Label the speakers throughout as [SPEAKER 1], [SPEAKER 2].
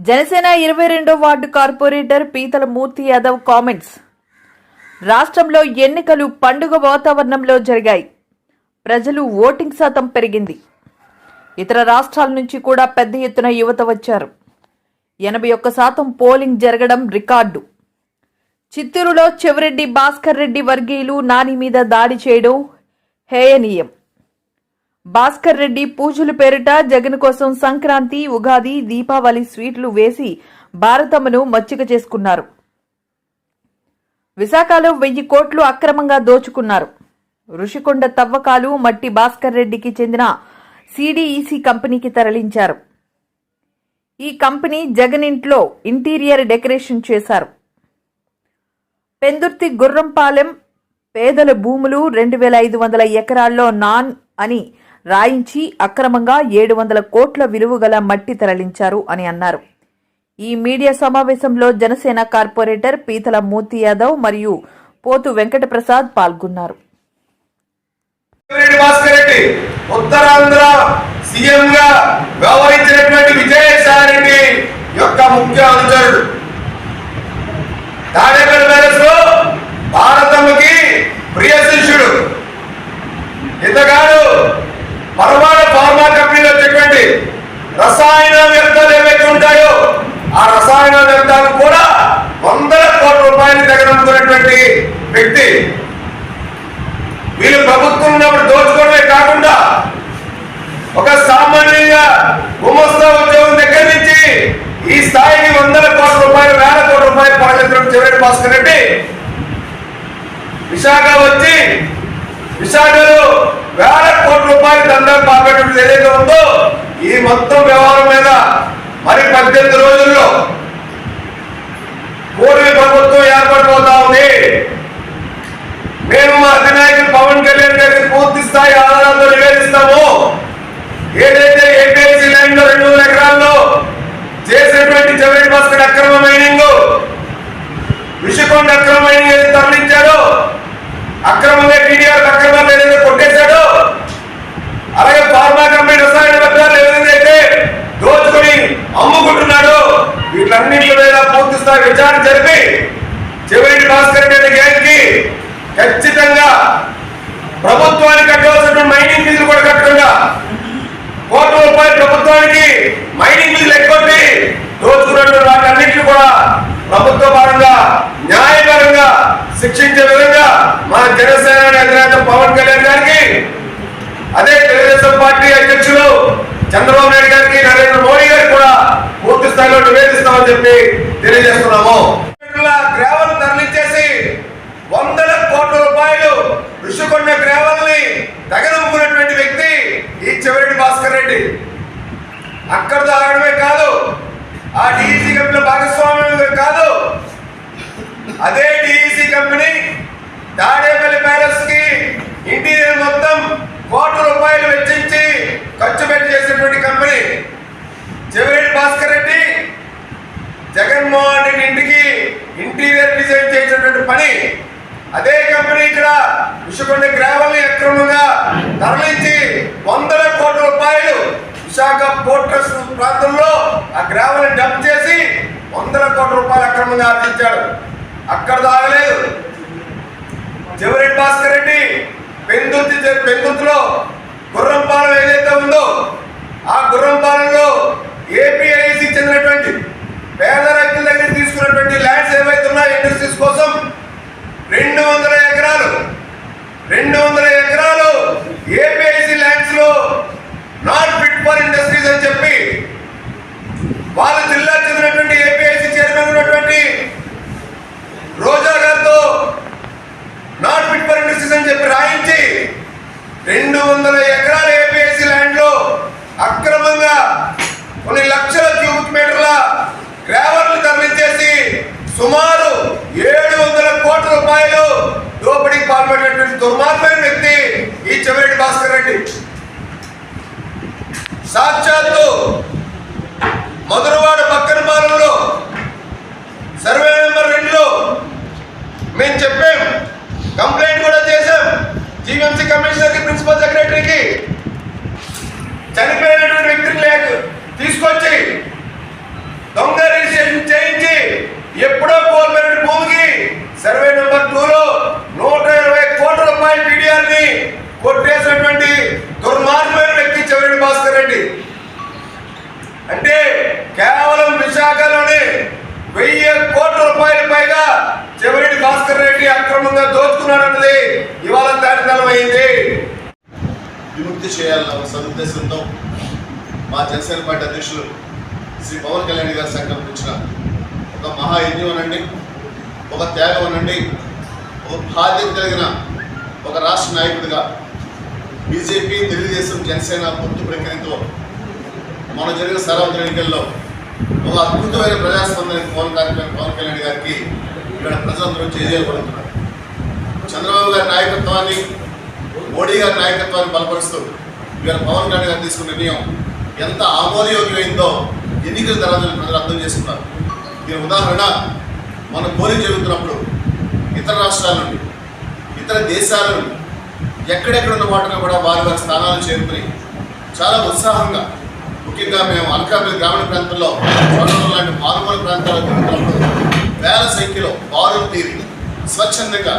[SPEAKER 1] Janasena 22వ ward corporator పీతల మూర్తి Yadav comments. రాష్ట్రంలో ఎన్నికలు పండుగ వాతావరణంలో జరిగాయి. ప్రజలు ఓటింగ్ శాతం పెరిగింది. ఇతర రాష్ట్రాల నుంచి కూడా పెద్ద ఎత్తున యువత వచ్చారు. 81% పోలింగ్ జరగడం రికార్డు. చిత్తూరులో చెవిరెడ్డి భాస్కర్ రెడ్డి వర్గీయులు నాని మీద దాడి చేయడం హేయనీయం. భాస్కర్ రెడ్డి పూజల పేరిట జగన్ కోసం సంక్రాంతి, ఉగాది, దీపావళి స్వీట్లు వేసి భారతమ్మను మచ్చిక చేసుకున్నారు. విశాఖలో 1000 కోట్లు అక్రమంగా దోచుకున్నారు. ఋషికొండ తవ్వకాలు మట్టి భాస్కర్ రెడ్డికి చెందిన సిడిఇసి కంపెనీకి తరలించారు. ఈ కంపెనీ జగన్ ఇంట్లో ఇంటీరియర్ డెకరేషన్ చేశారు. పెందుర్తి గుర్రంపాలెం పేదల భూములు 2500 ఎకరాల్లో నాన్ అని రాయించి అక్రమంగా 700 కోట్ల విలువ గల మట్టి తరలించారు అని అన్నారు. ఈ మీడియా సమావేశంలో జనసేన కార్పొరేటర్ పీతల మూర్తి యాదవ్ మరియు పోతు వెంకట ప్రసాద్ పాల్గొన్నారు.
[SPEAKER 2] ఉత్తరాంధ్ర సీఎంగా వ్యవహరించినటువంటి విజయసాయి రెడ్డి యొక్క ముఖ్య అనుచరుడు. తాడేపల్లి ప్యాలెస్ లో భారతమ్మకి ప్రియ శిష్యుడు. ఇంతకాదు పరమాణు ఫార్మా కంపెనీలో వచ్చేటువంటి రసాయన వ్యర్థాలు ఏవైతే ఉంటాయో ఆ రసాయన వ్యర్థాలు కూడా 100 కోట్ల రూపాయలు దగ్గరనుకున్నటువంటి వ్యక్తి. వీళ్ళు ప్రభుత్వం ఉన్నప్పుడు దోచుకోవడమే కాకుండా ఒక సామాన్యంగా గుమస్తా ఉద్యోగం దగ్గర నుంచి ఈ స్థాయికి 100 కోట్ల రూపాయలు 1000 కోట్ల రూపాయలు పడగలిగిన చెవిరెడ్డి భాస్కర్ రెడ్డి విశాఖ వచ్చి విశాఖలో 1000 కోట్ల రూపాయలు దందాలు పాల్గొనడం ఏదైతే ఉందో ఈ మొత్తం వ్యవహారం మీద మరి 18 రోజుల్లో పూర్వీ ప్రభుత్వం ఏర్పడిపోతా ఉంది. మేము మా అధినాయకుడు పవన్ కళ్యాణ్ గారికి పూర్తి స్థాయి ఆధారాలతో నివేదిస్తాము. ఏదైతే ఏపీఐసీ ల్యాండ్ లో 200 ఎకరాల్లో చేసినటువంటి చెవిరెడ్డి భాస్కర్ అక్రమ మైనింగ్, ఋషికొండ అక్రమ మైనింగ్ ఏదైతే తరలించాడో, అక్రమంగా టీడీఆర్ అక్రమాలు ఏదైతే కొట్టేశాడో, అలాగే ఫార్మా కంపెనీ రసాయన వ్యర్థాలు ఏదైతే దోచుకొని అమ్ముకుంటున్నాడో వీటన్నింటి మీద పూర్తి స్థాయి విచారణ జరిపి చెవిరెడ్డి భాస్కర్ రెడ్డి గారికి ఖచ్చితంగా ప్రభుత్వానికి కట్టవలసిన మైనింగ్ ఫీజులు కూడా కట్టకుండా కోట్ల రూపాయలు ప్రభుత్వానికి మైనింగ్ ఫీజులు ఎక్కొట్టి దోచుకున్నట్టు వాటన్నింటినీ కూడా ప్రభుత్వ పరంగా న్యాయపరంగా శిక్షించే విధంగా మన జనసేన అధినేత పవన్ కళ్యాణ్ గారికి, అదే తెలుగుదేశం పార్టీ అధ్యక్షులు చంద్రబాబు నాయుడు గారికి, నరేంద్ర మోడీ గారికి కూడా పూర్తి స్థాయిలో నివేదిస్తామని చెప్పి తెలియజేస్తున్నాము. గ్రావెల్ తరలించేసి 100 కోట్ల రూపాయలు ఋషికొండ గ్రావెల్ ని తగనమ్ముకున్నటువంటి వ్యక్తి ఈ చెవిరెడ్డి భాస్కర్ రెడ్డి. అక్కడితో ఆగడమే కాదు, ఆ డిఈసి కంపెనీ భాగస్వామ్యం కాదు, అదే డిఈసి కంపెనీ తాడేపల్లి ప్యాలెస్ కి ఇంటీరియర్ మొత్తం కోట్ల రూపాయలు వెచ్చించి ఖర్చు పెట్టి చేసినటువంటి కంపెనీ. చెవిరెడ్డి భాస్కర్ రెడ్డి జగన్మోహన్ రెడ్డి ఇంటికి ఇంటీరియర్ డిజైన్ చేసినటువంటి పని. అదే కంపెనీ ఇక్కడ ఋషికొండ గ్రావెల్ ని అక్రమంగా తరలించి 100 కోట్ల రూపాయలు విశాఖ పోర్ట్ ట్రస్ట్ ప్రాంతంలో ఆ గ్రావెల్ ని డంప్ చేసి 100 కోట్ల రూపాయలు అక్రమంగా ఆర్జించాడు. అక్కడ ఆగలేదు. చెవిరెడ్డి భాస్కర్ రెడ్డి పెందుర్తిలో గుర్రంపాలెం ఏదైతే ఉందో ఆ గుర్రంపాలెంలో ఏపీఐసి చెందినటువంటి పేద రైతుల దగ్గర తీసుకున్నటువంటి ల్యాండ్స్ ఏవైతే ఉన్నాయో ఇండస్ట్రీస్ కోసం 200 ఎకరాలు ఏపీఐసి ల్యాండ్స్ లో నాట్ ఫిట్ ఫర్ ఇండస్ట్రీస్ అని చెప్పి వాళ్ళ జిల్లా చెందినటువంటి ఏపీఐసి చైర్మన్ ఉన్నటువంటి రోజా గారితో నాట్ ఫిట్ ఫర్ ఇండస్ట్రీస్ అని చెప్పి రాయించి 200 ఎకరాల ఏపీఐసి ల్యాండ్ లో అక్రమంగా కొన్ని లక్షల క్యూబిక్ మీటర్ల గ్రావెల్ తరలించేసి సుమారు 700 కోట్ల రూపాయలు దోపిడీకి పాల్పడినటువంటి దుర్మార్గమైన వ్యక్తి ఈ చెవిరెడ్డి భాస్కర్ రెడ్డి. సాక్షాత్తు మధురవాడ పక్కన పాలనలో సర్వే నెంబర్ 2లో మేము చెప్పాం, కంప్లైంట్ కూడా చేశాం జీవీఎంసీ కమిషనర్కి, ప్రిన్సిపల్ సెక్రటరీకి. చనిపోయినటువంటి వ్యక్తిని తీసుకొచ్చి దొంగ అంటే కేవలం విశాఖలోనే 1000 కోట్ల రూపాయల పైగా చెవిరెడ్డి భాస్కర్ రెడ్డి అక్రమంగా దోచుకున్నాడన్నది ఇవాళ తేటతెల్లమైంది.
[SPEAKER 3] విముక్తి చేయాలన్న సదుద్దేశంతో మా జనసేన పార్టీ అధ్యక్షులు శ్రీ పవన్ కళ్యాణ్ గారు సంకల్పించిన ఒక మహాయజ్ఞం అనండి, ఒక త్యాగం అనండి, ఒక బాధ్యత కలిగిన ఒక రాష్ట్ర నాయకుడిగా బీజేపీ, తెలుగుదేశం, జనసేన పొత్తు ప్రక్రియతో మన జరిగిన సార్వత్రిక ఎన్నికల్లో ఒక అద్భుతమైన ప్రజాస్పందనకి పవన్ కళ్యాణ్ గారికి ఇక్కడ ప్రజలందరూ చేయజేయబడుతున్నారు. చంద్రబాబు గారి నాయకత్వాన్ని, మోడీ గారి నాయకత్వాన్ని బలపరుస్తూ ఇవాళ పవన్ కళ్యాణ్ గారు తీసుకున్న నిర్ణయం ఎంత ఆమోదయోగ్యమైందో ఎన్నికల తర్వాత ప్రజలు అర్థం చేసుకున్నారు. దీని ఉదాహరణ, మన పోలింగ్ జరుగుతున్నప్పుడు ఇతర రాష్ట్రాల నుండి, ఇతర దేశాల నుండి ఎక్కడెక్కడ ఉన్న వాటిని కూడా వారి వారి స్థానాలు చేరుకుని చాలా ఉత్సాహంగా, ముఖ్యంగా మేము అనకాపల్లి గ్రామీణ ప్రాంతంలో చోళవరం లాంటి మారుమూల ప్రాంతాల్లో తిరుగుతున్నప్పుడు వేల సంఖ్యలో బారులు తీరి స్వచ్ఛందంగా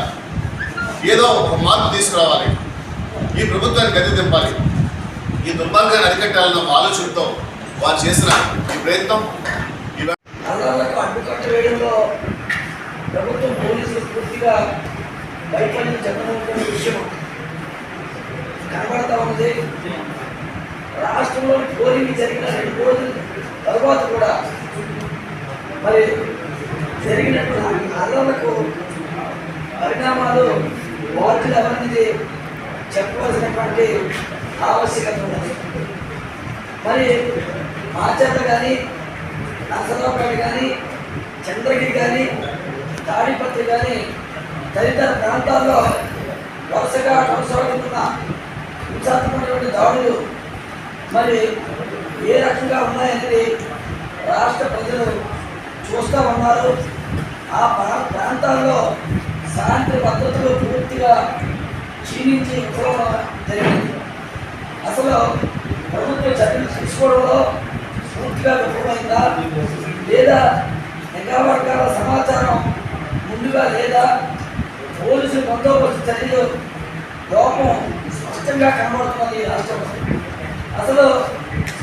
[SPEAKER 3] ఏదో ఒక మార్పు తీసుకురావాలి, ఈ ప్రభుత్వాన్ని గది దింపాలి, ఈ దుర్మార్గాన్ని అరికట్టాలన్న ఒక ఆలోచనతో వారు చేసిన ఈ ప్రయత్నం
[SPEAKER 4] అల్లర్లకు అడ్డుకట్ట వేయడంలో ప్రభుత్వం, పోలీసులు పూర్తిగా వైఫల్యం చెందనున్న విషయం కనబడతా ఉంది. రాష్ట్రంలో పోలింగ్ జరిగిన 2 రోజుల తర్వాత కూడా మరి జరిగినటువంటి అల్లర్లకు పరిణామాలు వార్తలు ఎవరిది చెప్పవలసినటువంటి ఆవశ్యకత ఉన్నది. మరి మాచర్ల కానీ, నర్సరావుపేట కానీ, చంద్రగిరి కానీ, తాడిపత్రి కానీ తదితర ప్రాంతాల్లో వరుసగా కొనసాగుతున్న హింసాత్మకమైన దాడులు మరి ఏ రకంగా ఉన్నాయనేది రాష్ట్ర ప్రజలు చూస్తూ ఉన్నారు. ఆ ప్రాంతాల్లో శాంతి భద్రతలు పూర్తిగా క్షీణించి విఫలం జరిగింది. అసలు ప్రభుత్వ చర్యలు తీసుకోవడంలో పూర్తిగా విఫలమైందా, లేదా నిఘా వర్గాల సమాచారం ముందుగా లేదా, పోలీసు బందోబస్తు చర్యలు లోపం స్పష్టంగా కనబడుతున్నది రాష్ట్రంలో. అసలు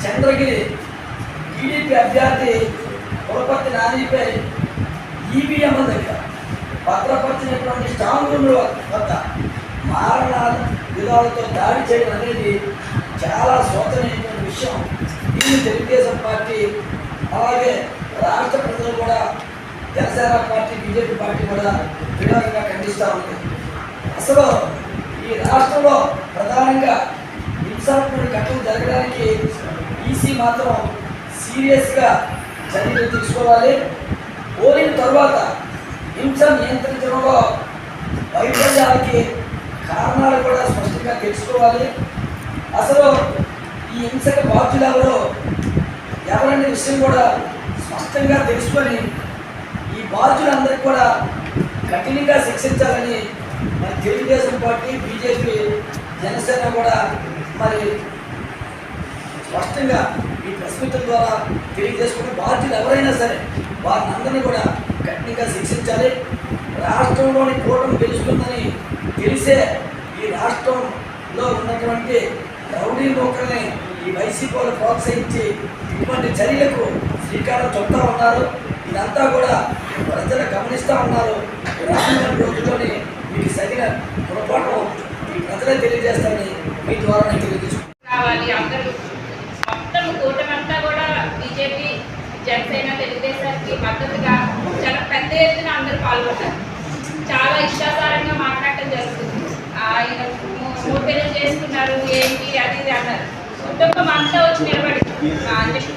[SPEAKER 4] చంద్రగిరి టీడీపీ అభ్యర్థి పులపర్తి నానిపై ఈవీఎంల దగ్గర భద్రపరిచినటువంటి స్ట్రాంగ్ రూమ్ల వద్ద మారణ విధాలతో దాడి చేయడం అనేది చాలా శోచనీయమైన విషయం. దీన్ని తెలుగుదేశం పార్టీ, అలాగే రాష్ట్ర ప్రజలు కూడా, జనసేన పార్టీ, బీజేపీ పార్టీ కూడా తీవ్రంగా ఖండిస్తూ ఉంది. అసలు ఈ రాష్ట్రంలో ప్రధానంగా హింసాత్మక ఘటనలు జరగడానికి ఈసీ మాత్రం సీరియస్గా చర్యలు తీసుకోవాలి. పోలింగ్ తర్వాత హింస నియంత్రించడంలో వైఫల్యాలకి కారణాలు కూడా స్పష్టంగా తెలుసుకోవాలి. అసలు ఈ హింసకు బాధ్యులు ఎవరనే విషయం కూడా స్పష్టంగా తెలుసుకొని ఈ బాధ్యులందరికీ కూడా కఠినంగా శిక్షించాలని మరి తెలుగుదేశం పార్టీ, బీజేపీ, జనసేన కూడా మరి స్పష్టంగా ఈ ప్రశ్నల ద్వారా తెలియజేసుకున్న బాధ్యులు ఎవరైనా సరే వారిని అందరినీ కూడా కఠినంగా శిక్షించాలి. రాష్ట్రంలోని కూటమి గెలుస్తుందని తెలిసే ఈ రాష్ట్రంలో ఉన్నటువంటి రౌడీ లోకల్ని ఈ వైసీపీ వాళ్ళు ప్రోత్సహించి ఇటువంటి చర్యలకు శ్రీకారం చుడతా ఉన్నారు. ఇదంతా కూడా ప్రజలు గమనిస్తూ ఉన్నారు. రానున్న రోజుల్లోని మీకు సరైన పొరపాటు ఈ ప్రజలే తెలియజేస్తారని మీ ద్వారా నేను తెలియజేసుకుంటాను.
[SPEAKER 5] అందరూ మొత్తం కూటమంతా కూడా బీజేపీ, జనసేన, తెలుగుదేశానికి మద్దతుగా చాలా పెద్ద ఎత్తున అందరూ పాల్గొంటారు. చాలా ఇష్టాసారంగా మాట్లాడటం జరుగుతుంది. ఆయన 3 పెళ్లి చేసుకున్నారు, ఏంటి అది ఇది అన్నారు. కుటుంబం అంతా వచ్చి నిలబడి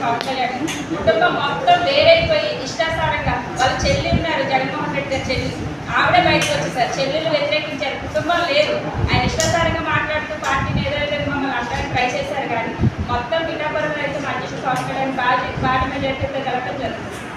[SPEAKER 5] పవన్ కళ్యాణ్ కుటుంబం మొత్తం వేరైపోయి ఇష్టాసారంగా వాళ్ళ చెల్లి ఉన్నారు, జగన్మోహన్ రెడ్డి గారి చెల్లి, ఆవిడే బయటకు వచ్చేసారు. చెల్లెలు వ్యతిరేకించారు, కుటుంబం లేదు. ఆయన ఇష్టాసారంగా మాట్లాడుతూ పార్టీని ఏదో మమ్మల్ని అంటానికి ట్రై చేశారు. కానీ మొత్తం పిఠాపురంలో అయితే మా అధ్యక్షుడు పవన్ కళ్యాణ్ భారీ మెజార్టీతో గెలవడం జరుగుతుంది.